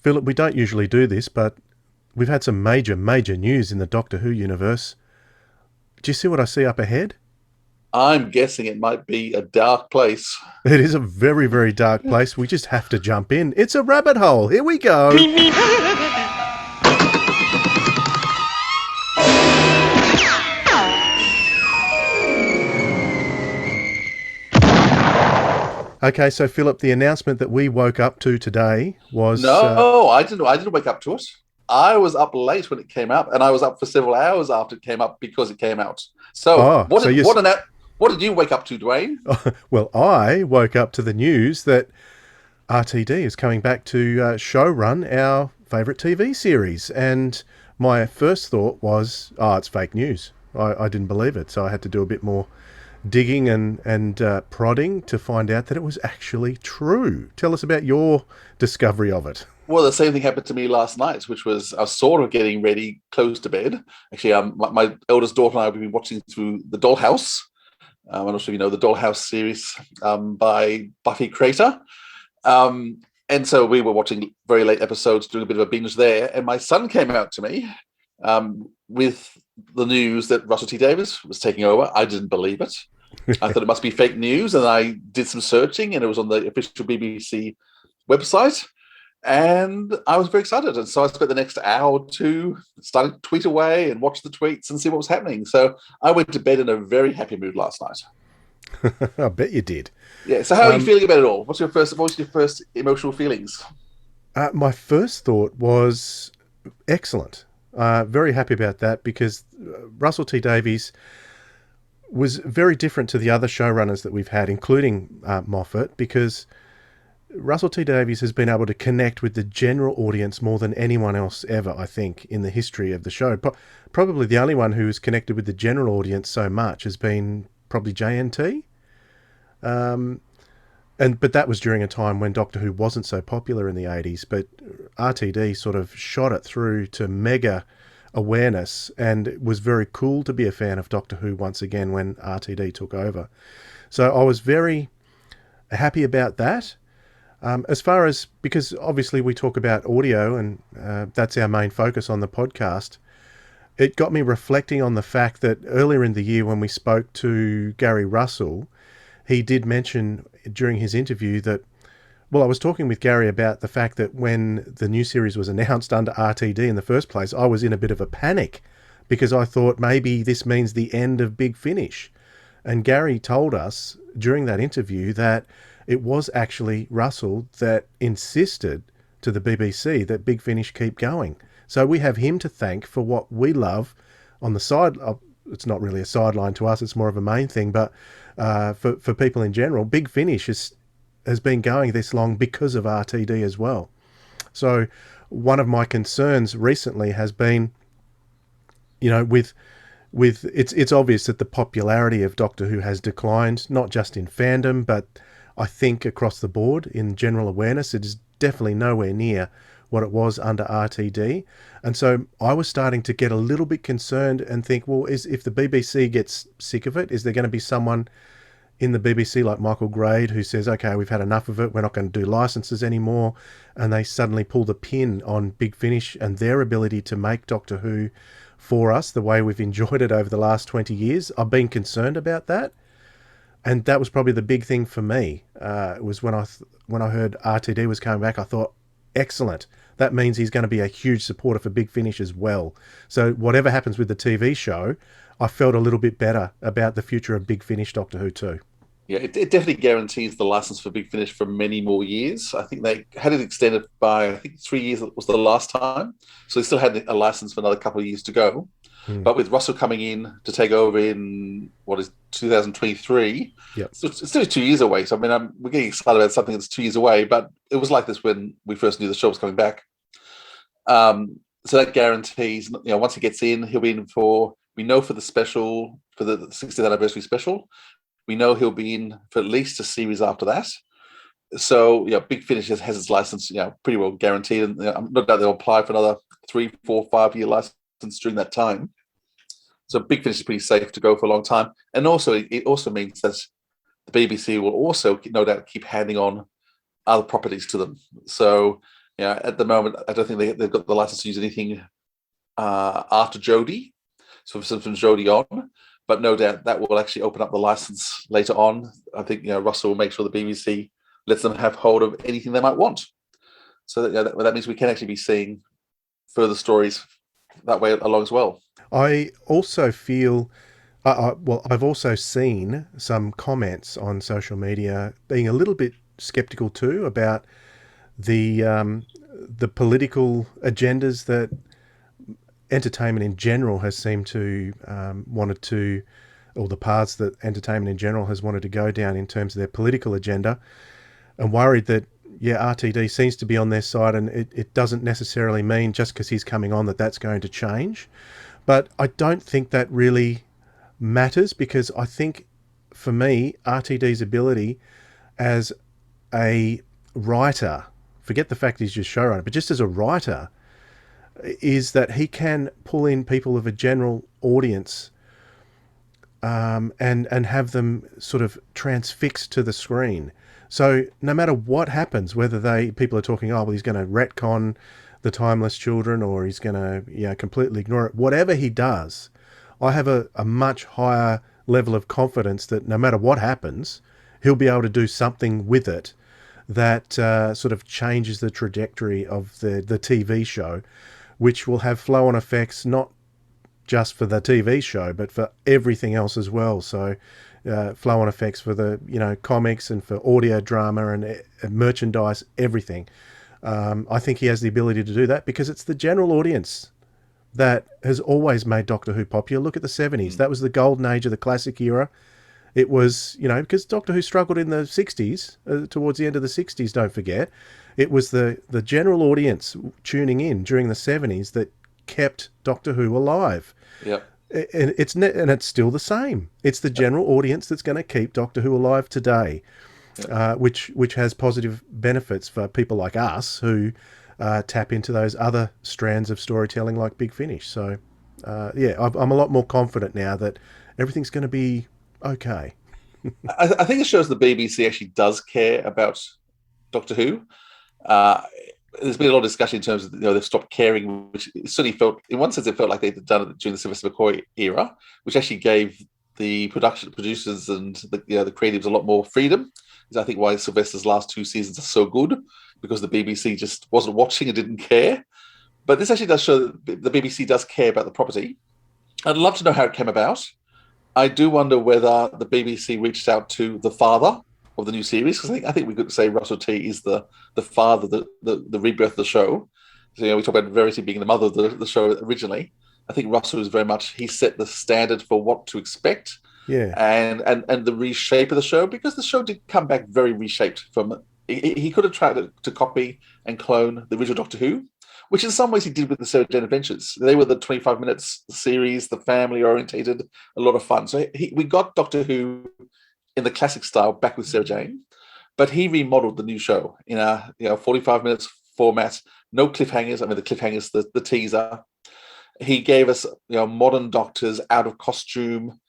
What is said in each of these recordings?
Philip, we don't usually do this, but we've had some major, major news in the Doctor Who universe. Do you see what I see up ahead? I'm guessing it might be a dark place. It is a very, very dark place. We just have to jump in. It's a rabbit hole. Here we go. Okay, so Philip, the announcement that we woke up to today was. No, I didn't. I didn't wake up to it. I was up late when it came out, and I was up for several hours after it came up because it came out. So Oh, so you. what did you wake up to, Dwayne? Well, I woke up to the news that RTD is coming back to showrun our favourite TV series. And my first thought was, oh, it's fake news. I didn't believe it. So I had to do a bit more digging and prodding to find out that it was actually true. Tell us about your discovery of it. Well, the same thing happened to me last night, which was I was sort of getting ready, close to bed. Actually, my eldest daughter and I have been watching through the Dollhouse. I'm not sure if you know the Dollhouse series by Buffy creator. And so we were watching very late episodes, doing a bit of a binge there. And my son came out to me with the news that Russell T Davies was taking over. I didn't believe it. I thought it must be fake news. And I did some searching, and it was on the official BBC website. And I was very excited. And so I spent the next hour or two starting to tweet away and watch the tweets and see what was happening. So I went to bed in a very happy mood last night. I bet you did. Yeah. So how are you feeling about it all? What was your first emotional feelings? My first thought was excellent. Very happy about that because Russell T Davies was very different to the other showrunners that we've had, including Moffat, because Russell T Davies has been able to connect with the general audience more than anyone else ever, I think, in the history of the show. Probably the only one who has connected with the general audience so much has been probably JNT. But that was during a time when Doctor Who wasn't so popular in the 80s, but RTD sort of shot it through to mega awareness, and it was very cool to be a fan of Doctor Who once again when RTD took over. So I was very happy about that. As far as, because obviously we talk about audio and that's our main focus on the podcast, it got me reflecting on the fact that earlier in the year when we spoke to Gary Russell, he did mention during his interview that, well, I was talking with Gary about the fact that when the new series was announced under RTD in the first place, I was in a bit of a panic because I thought maybe this means the end of Big Finish. And Gary told us during that interview that it was actually Russell that insisted to the BBC that Big Finish keep going. So we have him to thank for what we love on the side. It's not really a sideline to us, it's more of a main thing, but for people in general, Big Finish has been going this long because of RTD as well. So one of my concerns recently has been, with it's obvious that the popularity of Doctor Who has declined, not just in fandom, but I think across the board in general awareness. It is definitely nowhere near what it was under RTD. And so I was starting to get a little bit concerned and think, well, if the BBC gets sick of it, is there going to be someone in the BBC like Michael Grade who says, okay, we've had enough of it, we're not going to do licenses anymore, and they suddenly pull the pin on Big Finish and their ability to make Doctor Who for us the way we've enjoyed it over the last 20 years. I've been concerned about that. And that was probably the big thing for me. It was when I heard RTD was coming back, I thought, excellent. That means he's going to be a huge supporter for Big Finish as well. So whatever happens with the TV show, I felt a little bit better about the future of Big Finish Doctor Who too. Yeah, it definitely guarantees the license for Big Finish for many more years. I think they had it extended by, I think, 3 years was the last time. So they still had a license for another couple of years to go. Hmm. But with Russell coming in to take over in what is 2023, Yep. so it's still 2 years away. So I mean, we're getting excited about something that's 2 years away, but it was like this when we first knew the show was coming back. So that guarantees, once he gets in, he'll be in for, we know for the special, for the 60th anniversary special, we know he'll be in for at least a series after that. So, Big Finish has its license, pretty well guaranteed. And I'm no doubt they'll apply for another 3, 4, 5 year license during that time. So Big Finish is pretty safe to go for a long time. And also, it also means that the BBC will also, no doubt, keep handing on other properties to them. So Yeah, at the moment, I don't think they've got the license to use anything after Jodie, so from Jodie on. But no doubt that will actually open up the license later on. I think Russell will make sure the BBC lets them have hold of anything they might want. So that means we can actually be seeing further stories that way along as well. I also feel, well, I've also seen some comments on social media being a little bit skeptical too about the political agendas that entertainment in general has seemed to wanted to, or the paths that entertainment in general has wanted to go down in terms of their political agenda, and worried that yeah, RTD seems to be on their side, and it doesn't necessarily mean just because he's coming on that that's going to change. But I don't think that really matters, because I think for me, RTD's ability as a writer, forget the fact he's just showrunner, but just as a writer, is that he can pull in people of a general audience, and have them sort of transfixed to the screen. So no matter what happens, whether people are talking, oh well, he's going to retcon the Timeless Children, or he's going to completely ignore it, whatever he does, I have a much higher level of confidence that no matter what happens, he'll be able to do something with it that sort of changes the trajectory of the TV show, which will have flow-on effects not just for the TV show, but for everything else as well. So flow-on effects for the comics and for audio drama and merchandise, everything. I think he has the ability to do that because it's the general audience that has always made Doctor Who popular. Look at the 70s. That was the golden age of the classic era. It was, because Doctor Who struggled in the 60s, towards the end of the 60s, don't forget. It was the general audience tuning in during the 70s that kept Doctor Who alive. Yep. And it's still the same. It's the general audience that's going to keep Doctor Who alive today, which has positive benefits for people like us who tap into those other strands of storytelling like Big Finish. So, I'm a lot more confident now that everything's going to be okay. I think it shows the BBC actually does care about Doctor Who. Uh, there's been a lot of discussion in terms of they've stopped caring, which certainly felt, in one sense, it felt like they'd done it during the Sylvester McCoy era, which actually gave the producers and the creatives a lot more freedom. Is I think why Sylvester's last two seasons are so good, because the BBC just wasn't watching and didn't care. But this actually does show that the BBC does care about the property. I'd love to know how it came about. I do wonder whether the BBC reached out to the father of the new series, because I think we could say Russell T is the father, the rebirth of the show. So, we talk about Verity being the mother of the show originally. I think Russell is very much, he set the standard for what to expect. Yeah. And the reshape of the show, because the show did come back very reshaped from. He could have tried to copy and clone the original Doctor Who, which in some ways he did with the Sarah Jane Adventures. They were the 25 minutes series, the family orientated, a lot of fun. So we got Doctor Who in the classic style back with Sarah Jane, but he remodeled the new show in a 45 minutes format, no cliffhangers. I mean, the cliffhangers, the teaser. He gave us modern doctors out of costume,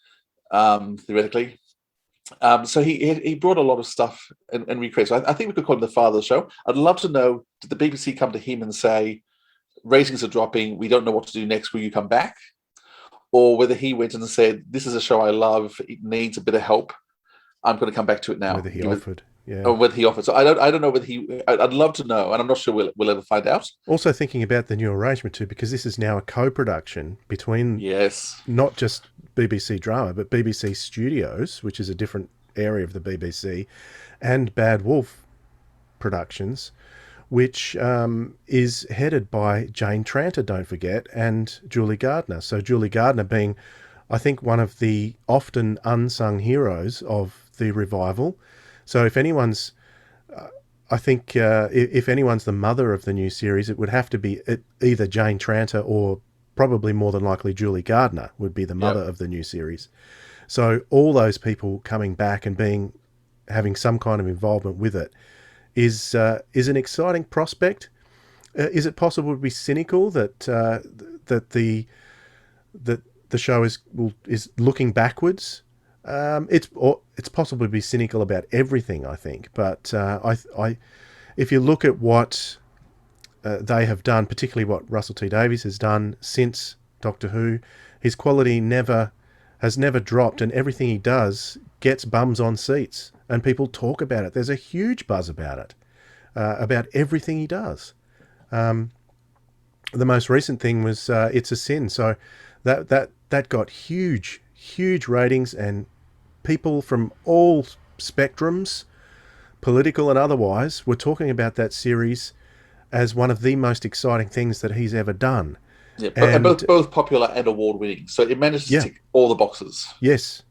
theoretically. So he brought a lot of stuff and recreated. So I think we could call him the father of the show. I'd love to know, did the BBC come to him and say, ratings are dropping, we don't know what to do next, will you come back? Or whether he went and said, this is a show I love, it needs a bit of help, I'm going to come back to it now. Whether he offered. Yeah. Or whether he offered. So I don't know whether I'd love to know, and I'm not sure we'll ever find out. Also thinking about the new arrangement too, because this is now a co-production between not just BBC Drama, but BBC Studios, which is a different area of the BBC, and Bad Wolf Productions, which is headed by Jane Tranter, don't forget, and Julie Gardner. So Julie Gardner being, I think, one of the often unsung heroes of the revival. So if anyone's, if anyone's the mother of the new series, it would have to be either Jane Tranter or probably more than likely Julie Gardner would be the mother of the new series. So all those people coming back and having some kind of involvement with it is an exciting prospect. Is it possible to be cynical that the show is looking backwards? It's possible to be cynical about everything, I think. But if you look at what they have done, particularly what Russell T Davies has done since Doctor Who. His quality has never dropped, and everything he does gets bums on seats, and people talk about it. There's a huge buzz about everything he does. The most recent thing was It's a Sin, so that got huge ratings, and people from all spectrums, political and otherwise, were talking about that series as one of the most exciting things that he's ever done. Yeah, and And both popular and award winning. So it manages to yeah, tick all the boxes. yes,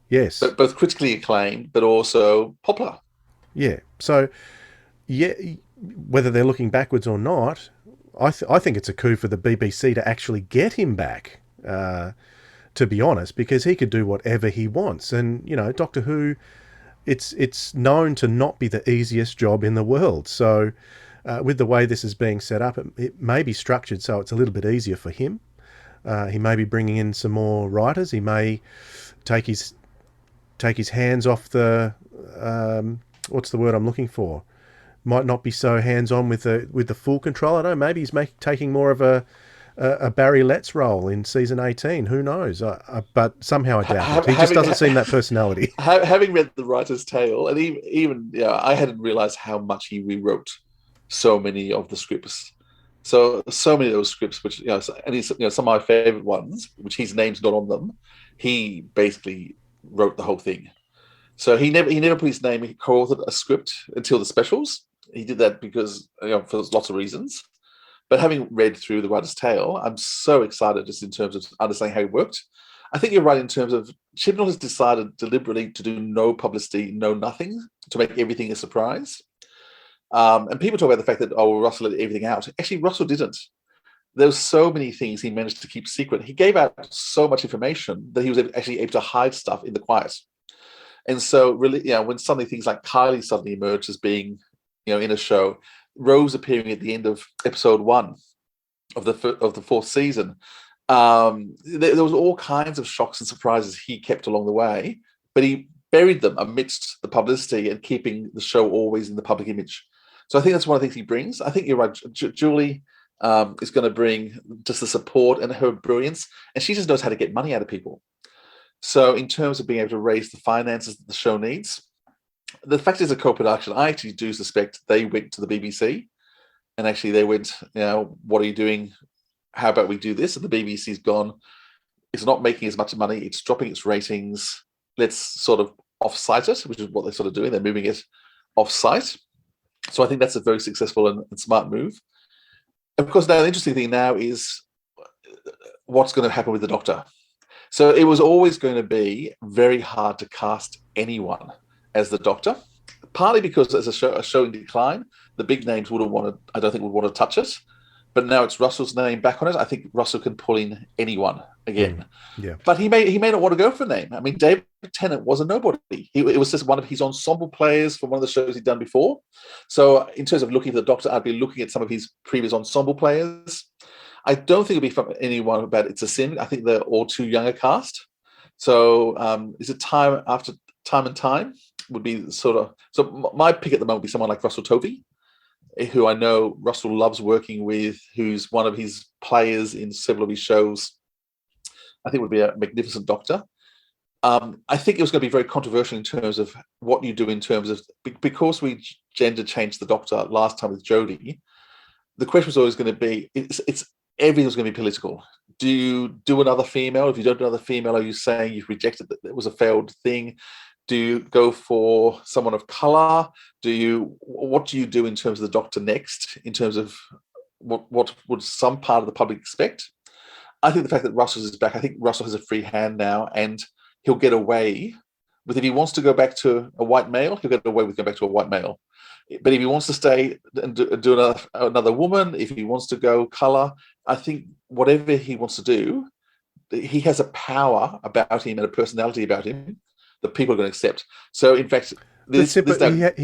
But both critically acclaimed, but also popular. yeah. So yeah, whether they're looking backwards or not, I think it's a coup for the BBC to actually get him back. To be honest, because he could do whatever he wants, and Doctor Who, it's known to not be the easiest job in the world. So, with the way this is being set up, it may be structured so it's a little bit easier for him. He may be bringing in some more writers. He may take his hands off the what's the word I'm looking for? Might not be so hands on with the full control. I don't know. Maybe he's taking more of a Barry Letts role in season 18. Who knows? But somehow I doubt it. He just doesn't seem that personality. Having read the writer's tale, and even I hadn't realized how much he rewrote so many of the scripts. So many of those scripts, which and he's some of my favorite ones, which his name's not on them. He basically wrote the whole thing. So he never put his name. He co-authored a script until the specials. He did that because for lots of reasons. But having read through the writer's tale, I'm so excited just in terms of understanding how it worked. I think you're right in terms of Chibnall has decided deliberately to do no publicity, no nothing, to make everything a surprise. And people talk about the fact that, oh, well, Russell let everything out. Actually, Russell didn't. There's so many things he managed to keep secret. He gave out so much information that he was actually able to hide stuff in the quiet. And so, really, when suddenly things like Kylie suddenly emerged as being, in a show, Rose appearing at the end of episode 1 of the fourth season, there was all kinds of shocks and surprises he kept along the way, but he buried them amidst the publicity and keeping the show always in the public image. So I think that's one of the things he brings. I think you're right. Julie is going to bring just the support and her brilliance, and she just knows how to get money out of people. So in terms of being able to raise the finances that the show needs, the fact is a co-production. I actually do suspect they went to the BBC and actually they went, what are you doing? How about we do this? And the BBC's gone, it's not making as much money. It's dropping its ratings. Let's sort of off-site it, which is what they're sort of doing. They're moving it off-site. So I think that's a very successful and smart move. Of course, now the interesting thing now is what's going to happen with the Doctor. So it was always going to be very hard to cast anyone as the Doctor, partly because as a show in decline, the big names would want to touch it. But now it's Russell's name back on it. I think Russell can pull in anyone again. Yeah. But he may not want to go for a name. I mean, David Tennant was a nobody. It was just one of his ensemble players from one of the shows he'd done before. So in terms of looking for the Doctor, I'd be looking at some of his previous ensemble players. I don't think it'll be from anyone about It's a Sin. I think they're all too young a cast. So is it Time After Time and Time would be sort of... So my pick at the moment would be someone like Russell Tovey, who I know Russell loves working with, who's one of his players in several of his shows. I think would be a magnificent Doctor. I think it was going to be very controversial in terms of what you do in terms of... Because we gender changed the Doctor last time with Jodie, the question was always going to be, everything's going to be political. Do you do another female? If you don't do another female, are you saying you've rejected that it was a failed thing? Do you go for someone of color? What do you do in terms of the Doctor next? In terms of what would some part of the public expect? I think the fact that Russell is back, I think Russell has a free hand now, and he'll get away with, if he wants to go back to a white male, he'll get away with going back to a white male. But if he wants to stay and do another woman, if he wants to go color, I think whatever he wants to do, he has a power about him and a personality about him that people are going to accept. So, in fact, he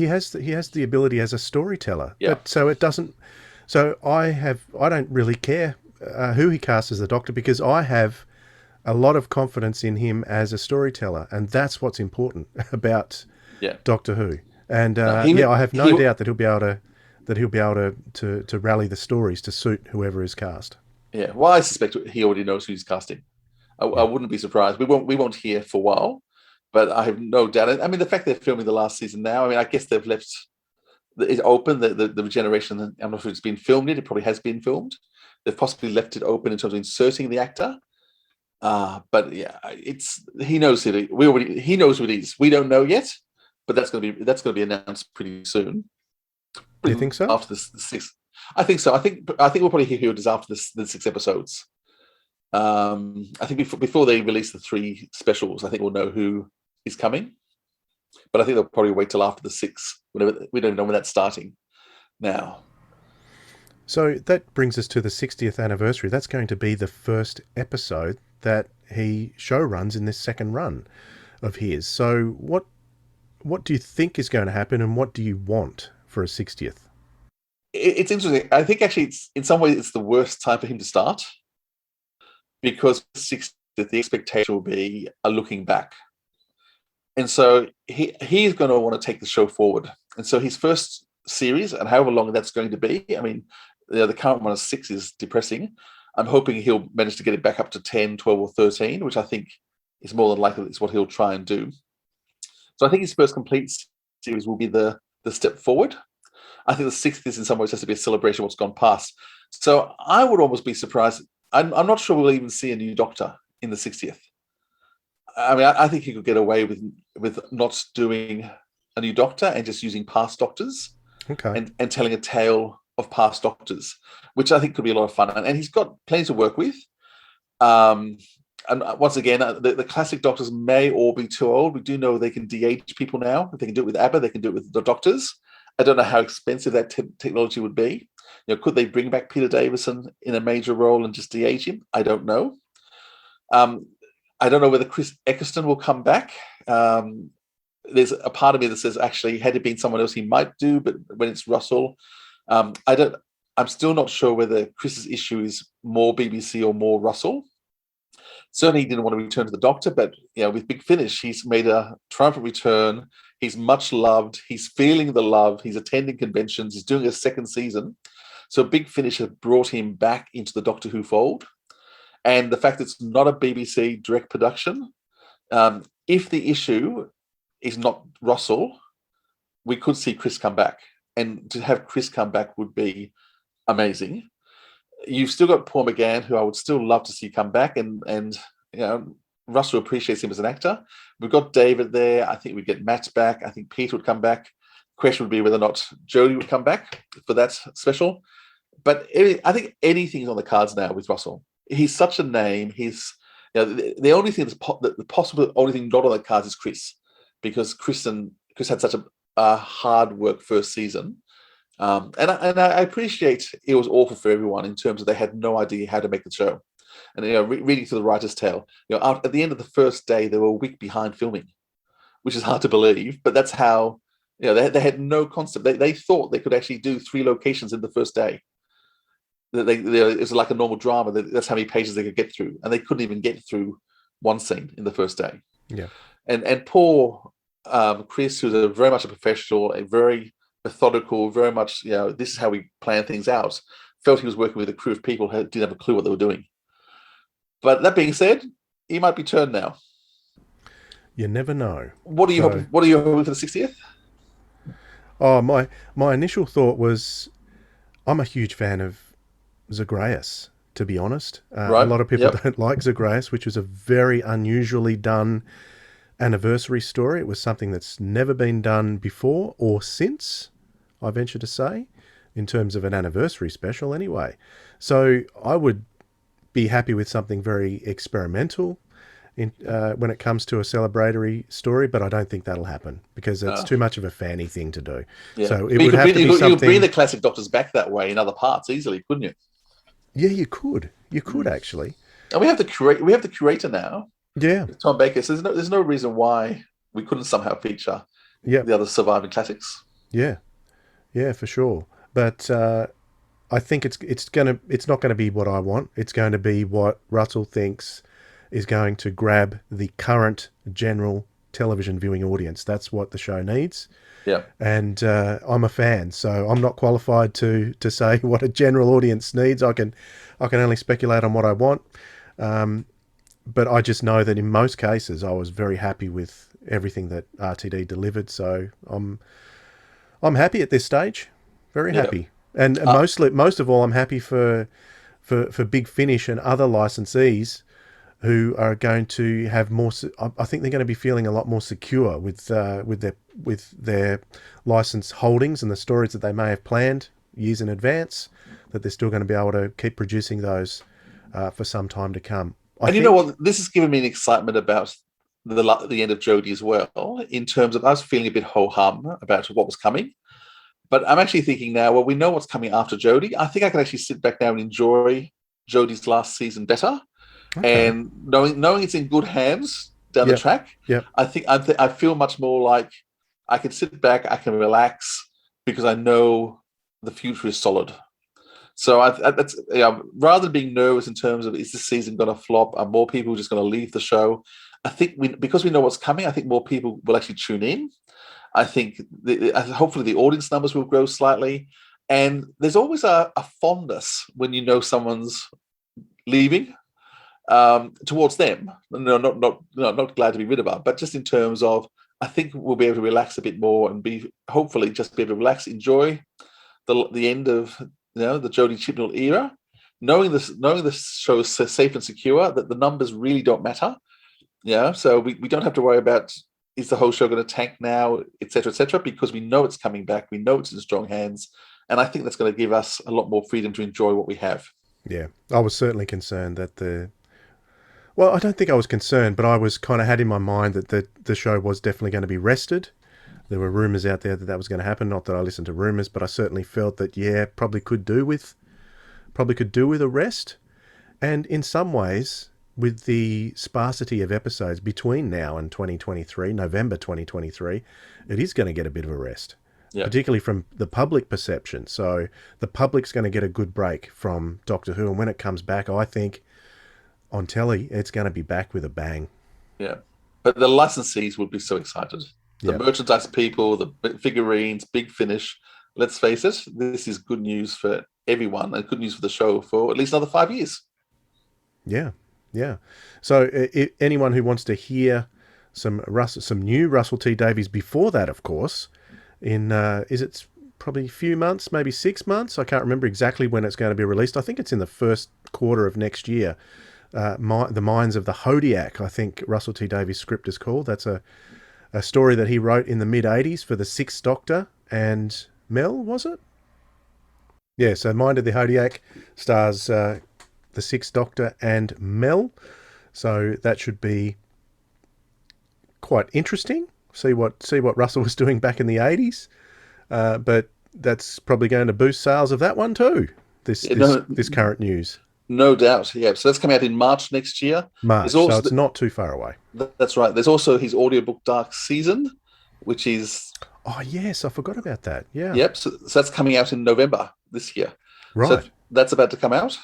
has the ability as a storyteller. Yeah. But so it doesn't. So I don't really care who he casts as the Doctor, because I have a lot of confidence in him as a storyteller, and that's what's important about Doctor Who. And I have no doubt that he'll be able that he'll be able to rally the stories to suit whoever is cast. Yeah. Well, I suspect he already knows who he's casting. I Yeah. wouldn't be surprised. We won't hear for a while, but I have no doubt. I mean, the fact they're filming the last season now. I mean, I guess they've left it open. The regeneration. I'm not sure it's been filmed yet. It probably has been filmed. They've possibly left it open in terms of inserting the actor. But yeah, he knows it. He knows who it is. We don't know yet, but that's gonna be announced pretty soon. Do you think so? After the six. I think so. I think we'll probably hear who it is after the 6 episodes. I think before they release the 3 specials, I think we'll know who is coming. But I think they'll probably wait till after the 6. Whenever we don't know when that's starting now. So that brings us to the 60th anniversary. That's going to be the first episode that he show runs in this second run of his. So what do you think is going to happen, and what do you want for a 60th? It's interesting. I think actually, it's in some ways it's the worst time for him to start, because 60th, the expectation will be a looking back, and so he's going to want to take the show forward. And so his first series, and however long that's going to be, I mean, the current one of 6 is depressing. I'm hoping he'll manage to get it back up to 10, 12, or 13, which I think is more than likely is what he'll try and do. So I think his first complete series will be the step forward. I think the 60th in some ways has to be a celebration of what's gone past. So I would almost be surprised. I'm not sure we'll even see a new Doctor in the 60th. I mean, I think he could get away with not doing a new Doctor and just using past Doctors, Okay. and telling a tale of past Doctors, which I think could be a lot of fun. And he's got plenty to work with. And once again, the classic Doctors may all be too old. We do know they can de-age people now. If they can do it with ABBA, they can do it with the Doctors. I don't know how expensive that technology would be. Could they bring back Peter Davison in a major role and just de-age him? I don't know. I don't know whether Chris Eccleston will come back. There's a part of me that says, actually, had it been someone else, he might do. But when it's Russell, I'm still not sure whether Chris's issue is more BBC or more Russell. Certainly, he didn't want to return to the Doctor, but with Big Finish, he's made a triumphant return. He's much loved. He's feeling the love. He's attending conventions. He's doing a second season. So Big Finish have brought him back into the Doctor Who fold. And the fact that it's not a BBC direct production, if the issue is not Russell, we could see Chris come back. And to have Chris come back would be amazing. You've still got Paul McGann, who I would still love to see come back, and Russell appreciates him as an actor. We've got David there. I think we'd get Matt back. I think Peter would come back. The question would be whether or not Jodie would come back for that special. But I think anything's on the cards now with Russell. He's such a name. He's the only thing the possible only thing not on the cards is Chris, because Chris had such a hard work first season. And I appreciate it was awful for everyone in terms of they had no idea how to make the show. And reading through the writer's tale, at the end of the first day, they were a week behind filming, which is hard to believe. But that's how they had no concept. They thought they could actually do 3 locations in the first day. It's like a normal drama. That's how many pages they could get through, and they couldn't even get through one scene in the first day. Yeah. And poor Chris, who's very much a professional, a very methodical, very much, this is how we plan things out, felt he was working with a crew of people who didn't have a clue what they were doing. But that being said, he might be turned now. You never know. What are you hoping? What are you hoping for the 60th? Oh, my initial thought was, I'm a huge fan of Zagreus, to be honest. Right. A lot of people don't like Zagreus, which was a very unusually done anniversary story. It was something that's never been done before or since, I venture to say, in terms of an anniversary special anyway. So I would be happy with something very experimental when it comes to a celebratory story, but I don't think that'll happen because it's too much of a fanny thing to do. Yeah. So it would have to be something... You could bring the classic Doctors back that way in other parts easily, couldn't you? Yeah, you could. You could actually. And we have the curator now. Yeah. Tom Baker. So there's no reason why we couldn't somehow feature the other surviving classics. Yeah. Yeah, for sure. But I think it's not gonna be what I want. It's going to be what Russell thinks is going to grab the current general television viewing audience. That's what the show needs. Yeah. And I'm a fan, so I'm not qualified to say what a general audience needs. I can only speculate on what I want. But I just know that in most cases I was very happy with everything that RTD delivered. So I'm happy at this stage, very happy, and most of all, I'm happy for Big Finish and other licensees who are going to have more. I think they're going to be feeling a lot more secure with their license holdings and the stories that they may have planned years in advance. That they're still going to be able to keep producing those for some time to come. You know what? This has given me an excitement about the end of Jodie as well, in terms of I was feeling a bit ho-hum about what was coming. But I'm actually thinking now, well, we know what's coming after Jodie. I think I can actually sit back now and enjoy Jodie's last season better. Okay. And knowing it's in good hands down the track, I think I feel much more like I can sit back, I can relax, because I know the future is solid. So that's rather than being nervous in terms of is this season going to flop? Are more people just going to leave the show? I think because we know what's coming, I think more people will actually tune in. I think hopefully the audience numbers will grow slightly. And there's always a fondness when you know someone's leaving towards them. No, not glad to be rid of her, but just in terms of, I think we'll be able to relax a bit more and hopefully just be able to relax, enjoy the end of the Jodie Chibnall era, knowing the show is safe and secure, that the numbers really don't matter. Yeah, so we don't have to worry about is the whole show going to tank now, etc., because we know it's coming back, we know it's in strong hands, and I think that's going to give us a lot more freedom to enjoy what we have. Yeah, I was certainly concerned that well, I don't think I was concerned, but I was kind of had in my mind that the show was definitely going to be rested. There were rumours out there that was going to happen. Not that I listened to rumours, but I certainly felt that probably could do with a rest. And in some ways, with the sparsity of episodes between now and 2023, November 2023, it is going to get a bit of a rest, particularly from the public perception. So the public's going to get a good break from Doctor Who, and when it comes back, I think on telly, it's going to be back with a bang. Yeah, but the licensees would be so excited. The merchandise people, the figurines, Big Finish. Let's face it, this is good news for everyone and good news for the show for at least another 5 years. Yeah. So anyone who wants to hear some new Russell T Davies before that, of course, in is it probably a few months, maybe 6 months? I can't remember exactly when it's going to be released. I think it's in the first quarter of next year. The Minds of the Hodiak, I think Russell T Davies' script is called. That's a story that he wrote in the mid-'80s for the Sixth Doctor and Mel, was it? Yeah, so Mind of the Hodiak stars the Sixth Doctor and Mel. So that should be quite interesting. See what Russell was doing back in the 80s. But that's probably going to boost sales of that one too, this current news. No doubt, yeah. So that's coming out in March next year. So it's not too far away. That's right. There's also his audiobook Dark Season, which is... Oh, yes, I forgot about that. Yeah. Yep, so that's coming out in November this year. Right. So that's about to come out.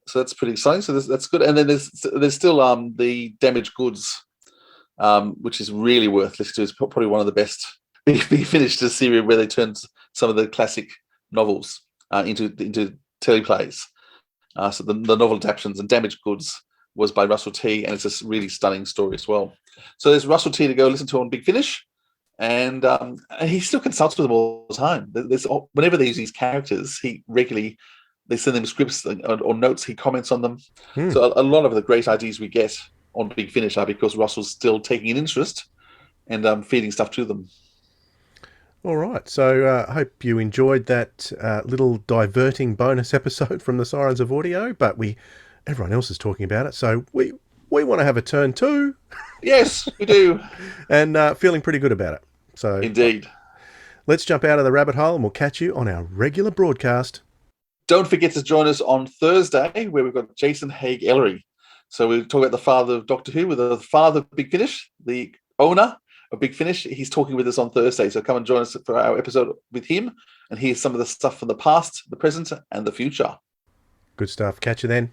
So that's pretty exciting. So that's good. And then there's still the Damaged Goods, which is really worth listening to. It's probably one of the best Big Finish series where they turned some of the classic novels into teleplays. So the novel adaptations, and Damaged Goods was by Russell T, and it's a really stunning story as well. So there's Russell T to go listen to on Big Finish, and he still consults with them all the time. Whenever they use these characters, they send him scripts or notes, he comments on them. So a lot of the great ideas we get on Big Finish are because Russell's still taking an interest and feeding stuff to them. All right, so I hope you enjoyed that little diverting bonus episode from the Sirens of Audio, but everyone else is talking about it, so we want to have a turn too. Yes, we do. And feeling pretty good about it. So indeed. Let's jump out of the rabbit hole and we'll catch you on our regular broadcast. Don't forget to join us on Thursday, where we've got Jason Haig-Ellery. So we'll talk about the father of Doctor Who, with the father of Big Finish, the owner of Big Finish. He's talking with us on Thursday, so come and join us for our episode with him and hear some of the stuff from the past, the present, and the future. Good stuff. Catch you then.